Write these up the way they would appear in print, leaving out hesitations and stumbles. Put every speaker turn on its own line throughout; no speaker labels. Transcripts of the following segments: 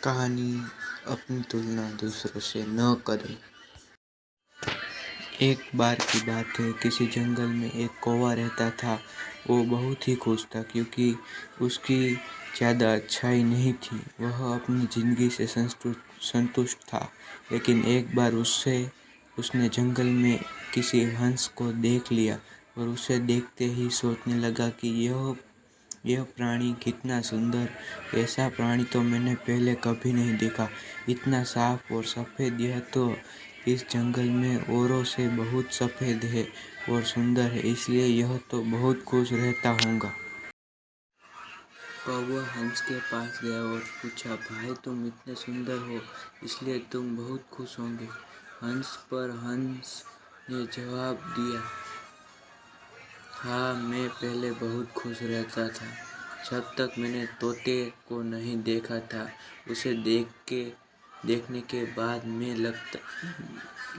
कहानी अपनी तुलना दूसरों से न करें। एक बार की बात है, किसी जंगल में एक कौवा रहता था। वो बहुत ही खुश था क्योंकि उसकी ज़्यादा अच्छाई नहीं थी। वह अपनी ज़िंदगी से संतुष्ट था। लेकिन एक बार उसने जंगल में किसी हंस को देख लिया और उसे देखते ही सोचने लगा कि यह प्राणी कितना सुंदर। ऐसा प्राणी तो मैंने पहले कभी नहीं देखा। इतना साफ और सफ़ेद, यह तो इस जंगल में औरों से बहुत सफ़ेद है और सुंदर है, इसलिए यह तो बहुत खुश रहता होगा। कौवा हंस के पास गया और पूछा, भाई तुम इतने सुंदर हो, इसलिए तुम बहुत खुश होंगे। हंस ने जवाब दिया, हाँ, मैं पहले बहुत खुश रहता था, जब तक मैंने तोते को नहीं देखा था। उसे देखने के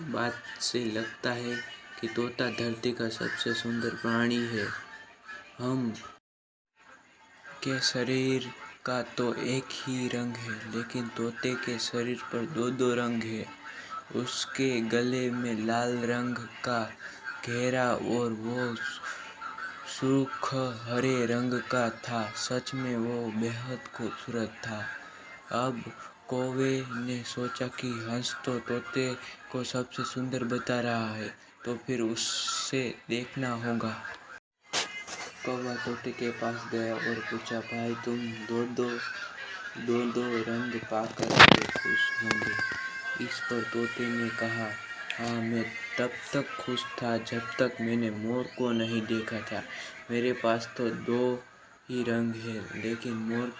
बाद से लगता है कि तोता धरती का सबसे सुंदर प्राणी है। हम के शरीर का तो एक ही रंग है, लेकिन तोते के शरीर पर दो दो रंग है। उसके गले में लाल रंग का घेरा और वो सुर्ख हरे रंग का था। सच में वो बेहद खूबसूरत था। अब कौवे ने सोचा कि हंस तो तोते को सबसे सुंदर बता रहा है, तो फिर उससे देखना होगा। कौवा तोते के पास गया और पूछा, भाई तुम दो रंग पाकर के खुश होंगे। इस पर तोते ने कहा, हाँ, मैं तब तक खुश था जब तक मैंने मोर को नहीं देखा था। मेरे पास तो दो ही रंग है, लेकिन मोर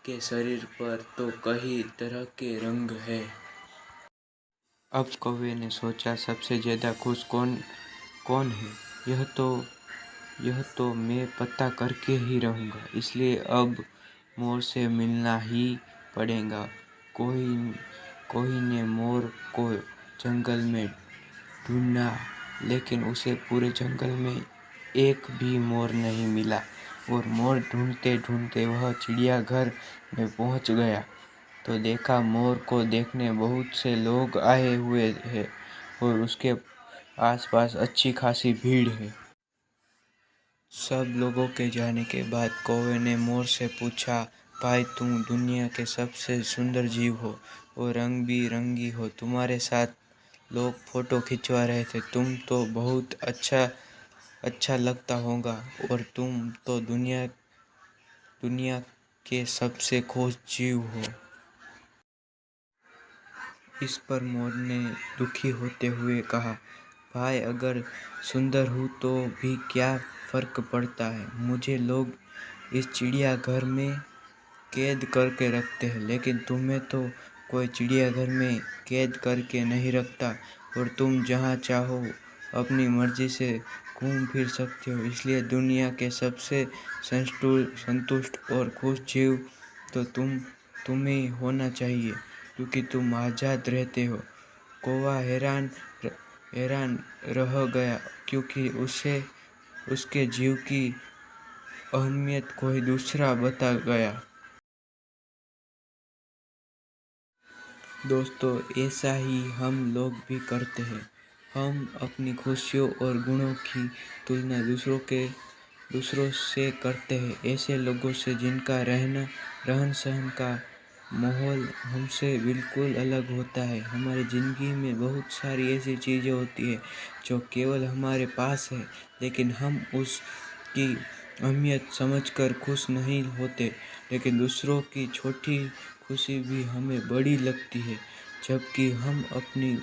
के शरीर पर तो कई तरह के रंग है। अब कौवे ने सोचा, सबसे ज़्यादा खुश कौन है? यह तो मैं पता करके ही रहूँगा। इसलिए अब मोर से मिलना ही पड़ेगा। कोई ने मोर को जंगल में ढूंढा, लेकिन उसे पूरे जंगल में एक भी मोर नहीं मिला। और मोर ढूंढते ढूंढते वह चिड़ियाघर में पहुंच गया तो देखा, मोर को देखने बहुत से लोग आए हुए हैं और उसके आसपास अच्छी खासी भीड़ है। सब लोगों के जाने के बाद कौवे ने मोर से पूछा, भाई तुम दुनिया के सबसे सुंदर जीव हो और रंग बिरंगी हो। तुम्हारे साथ लोग फोटो खिंचवा रहे थे। तुम तो बहुत अच्छा लगता होगा और तुम तो दुनिया के सबसे खुश जीव हो। इस पर मोर ने दुखी होते हुए कहा, भाई अगर सुंदर हूँ तो भी क्या फ़र्क पड़ता है। मुझे लोग इस चिड़ियाघर में कैद करके रखते हैं, लेकिन तुम्हें तो कोई चिड़ियाघर में कैद करके नहीं रखता और तुम जहाँ चाहो अपनी मर्जी से घूम फिर सकते हो। इसलिए दुनिया के सबसे संतुष्ट और खुश जीव तो तुम्हें होना चाहिए, क्योंकि तुम आज़ाद रहते हो। कौवा हैरान रह गया, क्योंकि उसे उसके जीव की अहमियत कोई दूसरा बता गया। दोस्तों, ऐसा ही हम लोग भी करते हैं। हम अपनी खुशियों और गुणों की तुलना दूसरों से करते हैं, ऐसे लोगों से जिनका रहन सहन का माहौल हमसे बिल्कुल अलग होता है। हमारी ज़िंदगी में बहुत सारी ऐसी चीज़ें होती है जो केवल हमारे पास है, लेकिन हम उसकी अहमियत समझकर खुश नहीं होते। लेकिन दूसरों की छोटी खुशी भी हमें बड़ी लगती है, जबकि हम अपनी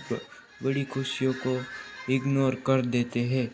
बड़ी खुशियों को इग्नोर कर देते हैं।